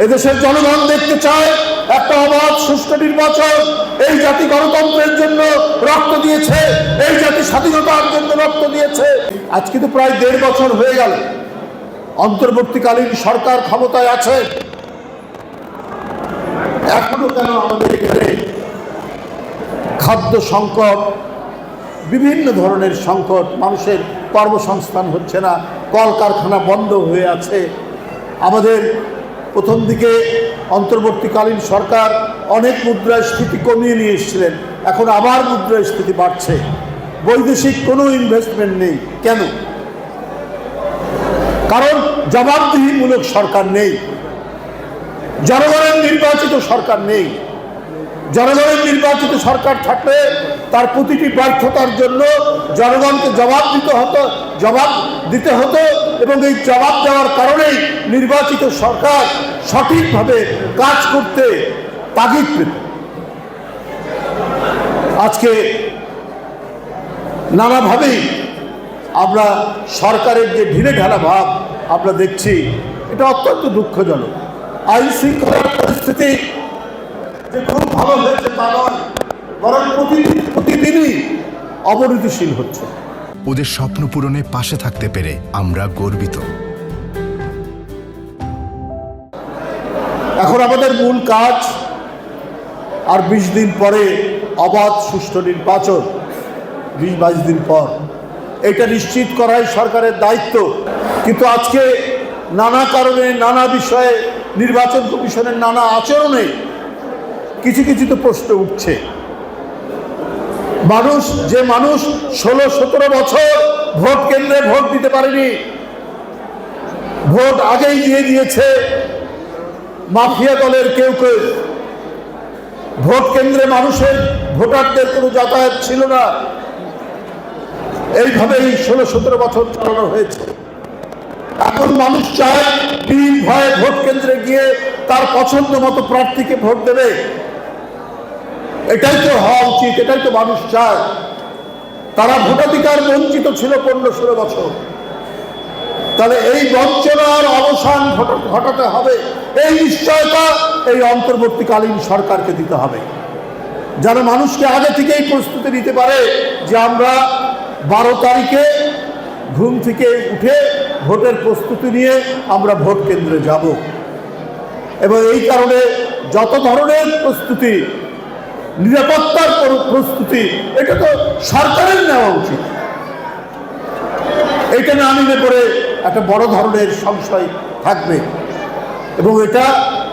এদেশের জনগণ দেখতে চায় একটা অবাধ সুষ্ঠু নির্বাচন। এই জাতি গণতন্ত্রের জন্য রক্ত দিয়েছে, এই জাতি স্বাধীনতার জন্য রক্ত দিয়েছে। আজ কিন্তু প্রায় ১.৫ বছর হয়ে গেল অন্তর্বর্তীকালীন সরকার ক্ষমতায় আছে। এখনো কেন আমাদের এখানে খাদ্য সংকট, বিভিন্ন ধরনের সংকট, মানুষের কর্মসংস্থান হচ্ছে না, কলকারখানা বন্ধ হয়ে আছে। আমাদের প্রথম দিকে অন্তর্বর্তীকালীন সরকার অনেক মুদ্রাস্ফীতি কমিয়ে নিয়ে এসেছিলেন, এখন আবার মুদ্রাস্ফীতি বাড়ছে। বৈদেশিক কোনো ইনভেস্টমেন্ট নেই। কেন? কারণ জবাবদিহিমূলক সরকার নেই, জনগণের নির্বাচিত সরকার নেই। জনগণের নির্বাচিত সরকার থাকলে তার প্রতিটি ব্যর্থতার জন্য জনগণকে জবাব দিতে হতো এবং এই জবাব দেওয়ার কারণেই নির্বাচিত সরকার সঠিকভাবে কাজ করতে তাগিদ পেত। আজকে নানাভাবেই আমরা সরকারের যে ঢিলে ঢালা ভাব আমরা দেখছি, এটা অত্যন্ত দুঃখজনক। আইন শৃঙ্খলার পরিস্থিতি যে খুব ভালো হয়েছে তা নয়, বরং প্রতিদিনই অবনতিশীল হচ্ছে। ওদের স্বপ্ন পূরণে পাশে থাকতে পেরে আমরা গর্বিত। এখন আমাদের মূল কাজ আর ২০ দিন পরে অবাধ সুষ্ঠু নির্বাচন, ২০-২২ দিন পর এটা নিশ্চিত করাই সরকারের দায়িত্ব। কিন্তু আজকে নানা কারণে, নানা বিষয়ে, নির্বাচন কমিশনের নানা আচরণে কিছু কিছু তো প্রশ্ন উঠছে। মানুষ ১৬-১৭ বছর ভোট কেন্দ্রে ভোট দিতে পারেনি, ভোট আগেই দিয়ে দিয়েছে মাফিয়া দলের কেউ কেউ। ভোট কেন্দ্রে ভোটারদের কোনো যাতায়াত ছিল না। এইভাবেই ১৬-১৭ বছর চালানো হয়েছে। এখন মানুষ চায় নির্ভয়ে ভোট কেন্দ্রে গিয়ে তার পছন্দ মতো প্রার্থীকে ভোট দেবে। এটাই তো হওয়া উচিত, এটাই তো মানুষ চায়। তারা ভোটাধিকার বঞ্চিত ছিল ১৫-১৬ বছর। তাহলে এই বঞ্চনার অবসান ঘটাতে হবে, এই নিশ্চয়তা এই অন্তর্বর্তীকালীন সরকারকে দিতে হবে, যেন মানুষকে আগে থেকেই প্রস্তুতি নিতে পারে যে আমরা ১২ তারিখে ঘুম থেকে উঠে ভোটের প্রস্তুতি নিয়ে আমরা ভোট কেন্দ্রে যাব। এবং এই কারণে যত ধরনের প্রস্তুতি, নিরাপত্তার প্রস্তুতি, এটা তো সরকারের নেওয়া উচিত। এটা না নিলে পরে একটা বড় ধরনের সংশয় থাকবে। এবং এটা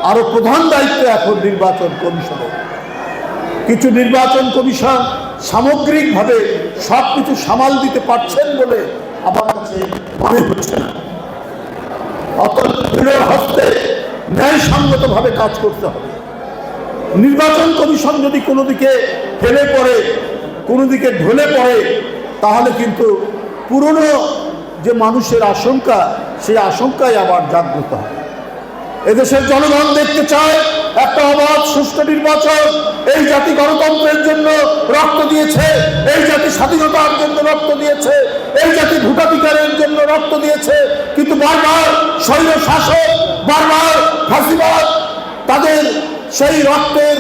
আরো প্রধান দায়িত্ব এখন নির্বাচন কমিশনের। কিছু নির্বাচন কমিশন সামগ্রিকভাবে সবকিছু সামাল দিতে পারছেন বলে আমার কাছে মনে হচ্ছে না। অত্যন্ত দৃঢ় হস্তে ন্যায়সঙ্গতভাবে কাজ করতে হবে। নির্বাচন কমিশন যদি কোনো দিকে ফেলে পড়ে, কোনো দিকে ঢলে পড়ে, তাহলে কিন্তু পুরনো যে মানুষের আশঙ্কা, সেই আশঙ্কায় আবার জাগ্রত হয়। এদেশের জনগণ দেখতে চায় একটা অবাধ সুষ্ঠু নির্বাচন। এই জাতি গণতন্ত্রের জন্য রক্ত দিয়েছে, এই জাতি স্বাধীনতার জন্য রক্ত দিয়েছে, এই জাতি ভোটাধিকারের জন্য রক্ত দিয়েছে। কিন্তু বারবার স্বৈর শাসক, বারবার ফাঁসিবাদ তাদের সেই রক্তের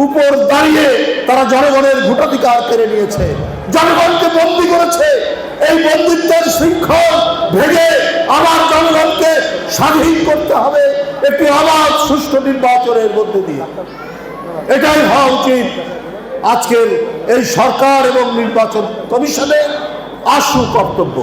উপর দাঁড়িয়ে তারা জনগণের ভোটাধিকার কেড়ে নিয়েছে, জনগণকে বন্দী করেছে। এই বন্দিত্বের শৃঙ্খল ভেঙে আবার জনগণকে স্বাধীন করতে হবে একটি অবাধ সুষ্ঠু নির্বাচনের মধ্যে দিয়ে। এটাই হওয়া উচিত আজকের এই সরকার এবং নির্বাচন কমিশনের আশু কর্তব্য।